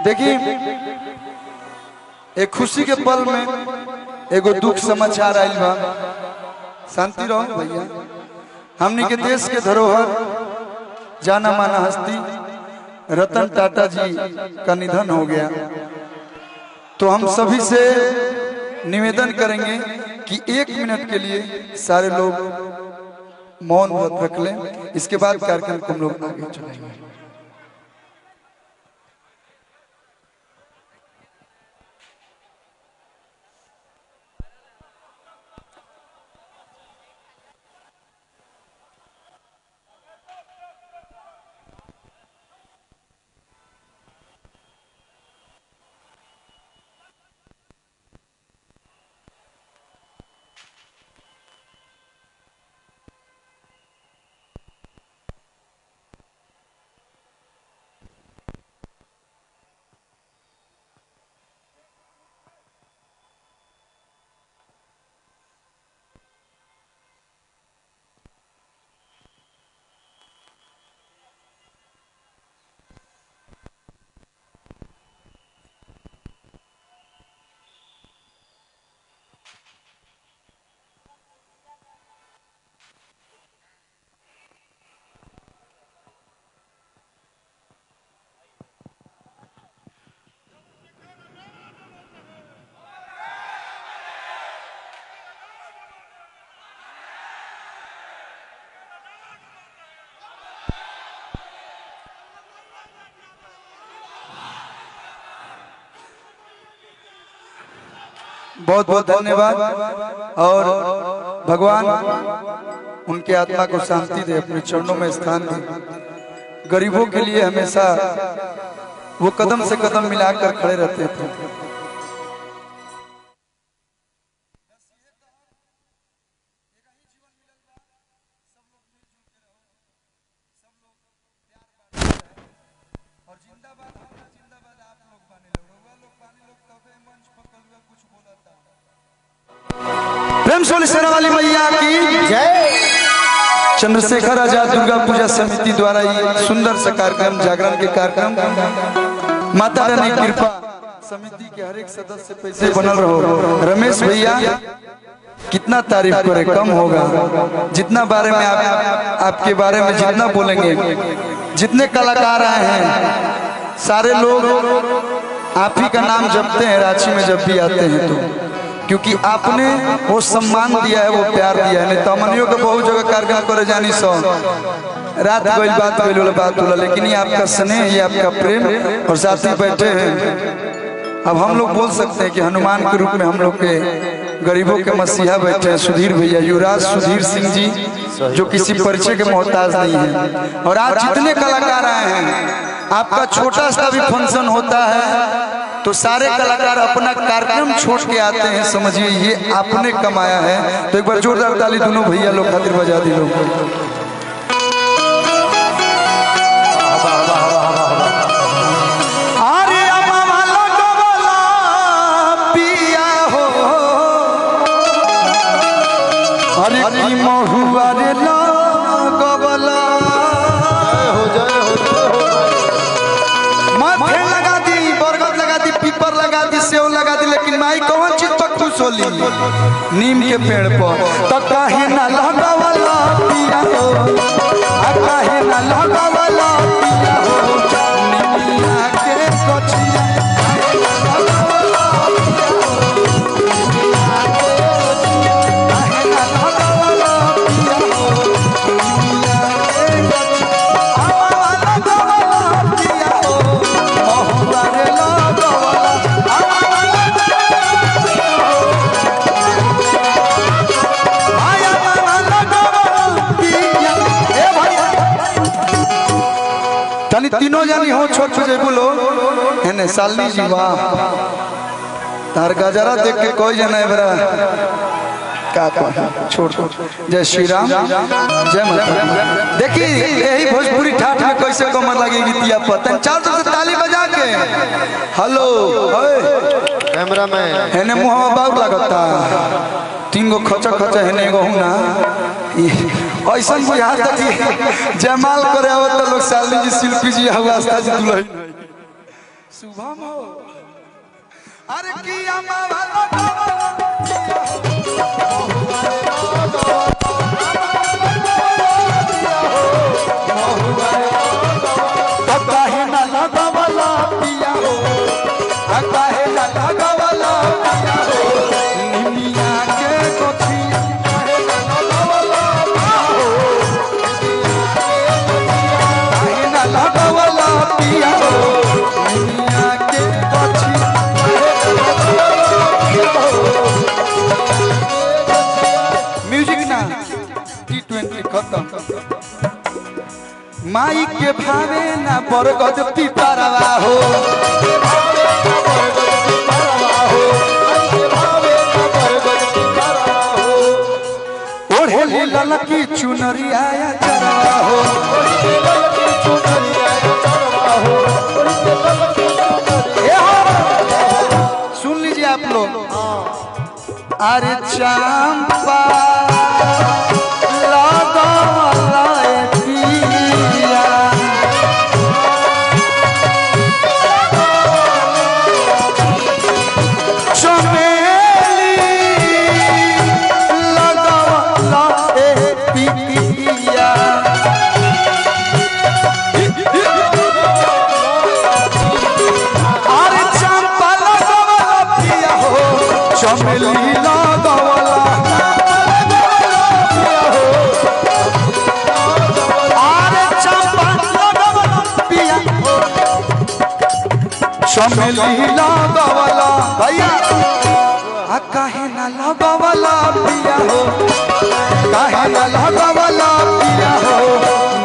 देखिए एक खुशी के पल में एगो दुख समाचार आइल बा। शांति रहो भैया। हमनी के देश के धरोहर जाना माना हस्ती रतन टाटा जी का निधन हो गया। तो हम सभी से निवेदन करेंगे कि 1 मिनट के लिए सारे लोग मौन व्रत रख लें। इसके बाद कार्यक्रम को हम लोग आगे चलाएंगे। बहुत बहुत धन्यवाद। और भगवान उनके आत्मा को शांति दे, अपने चरणों में स्थान दे। गरीबों के लिए हमेशा वो कदम से कदम मिलाकर खड़े रहते थे। प्रेम से सेना वाली मैया की जय। चंद्रशेखर आजाद दुर्गा पूजा समिति द्वारा ये सुंदर सा कार्यक्रम जागरण के कार्यक्रम माता रानी कृपा समिति के हर एक सदस्य पैसे बनल रहो। रमेश भैया कितना तारीफ करे कम होगा। जितना बारे में आपके बारे में जितना बोलेंगे, जितने कलाकार आए हैं सारे लोग आप ही का नाम जपते हैं रांची में जब भी आते हैं तो, क्योंकि आपने वो सम्मान दिया है, वो प्यार दिया है। नहीं तो अमनियों के बहुत जगह कार्यक्रम करे जानी सो रात कोई बात बोला, लेकिन ये आपका स्नेह, ये आपका प्रेम और साथ ही बैठे हैं। अब हम लोग बोल सकते हैं कि हनुमान के रूप में हम लोग के गरीबों के मसीहा बैठे हैं सुधीर भैया, युवराज सुधीर सिंह जी, जो किसी परिचय के मोहताज नहीं है। और आज जितने कलाकार आए हैं, आपका छोटा सा भी फंक्शन होता है तो सारे कलाकार अपना कार्यक्रम छोड़ के आते हैं। समझिए ये आपने कमाया है। तो एक बार जोरदार ताली दोनों भैया लोग खातिर बजा दी लोग। अरे महुआ रे लगवला माथे लगा दी, बरगद लगा दी, पीपर लगा दी, सेव लगा दी, लेकिन माई कौन चीज पर खुश होली? नीम के पेड़ पर। तो काहे ना लगवला पिया हो, काहे ना लगवला पिया हो, निमिया के कचिया तीनों जानी हो छोट छोटे बोलो है सालनी जी। वाह तार गजरा देख के कोई जना है बरा का छोड़ जय श्री राम जय माता। देखिए यही भोजपुरी ठाठ में कैसे कमर लगेगी तिया पतन। चार से ताली बजा के हेलो कैमरा में हेने मुहावा बाग लगता 3 गो खचा खचा हेने गो ना ऐसा बुझाता कि जयमाल करे आवत लोग साली जी शिल्पी जी हवास्ता जी दुल्हन शुभम हो अरे किया मावा काहे ना लगावला पिया हो काहे ना लगावला पिया हो निमिया के कोठिया काहे ना लगावला पिया हो काहे ना लगावला पिया हो निमिया के कोठिया काहे ना लगावला पिया हो म्यूजिक ना T20 खत्म माई के भावे ना बरगद पिपरवा हो ओढ़े ललकी चुनरिया चरवा हो सुन लीजिए आप लोग अरे चंपा चमेली लगावला अरे चंपा लगावला पिया चमेली लगावला भैया काहे ना लगावला पिया हो काहे ना लगावला पिया हो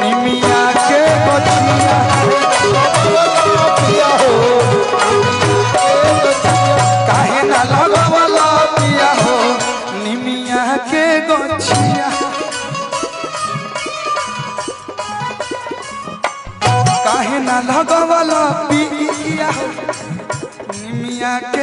निमिया के बचिया पिया हो काहे ना लगावला पिया हो निमिया के गछिया काहे ना लगावला पिया हो निमिया के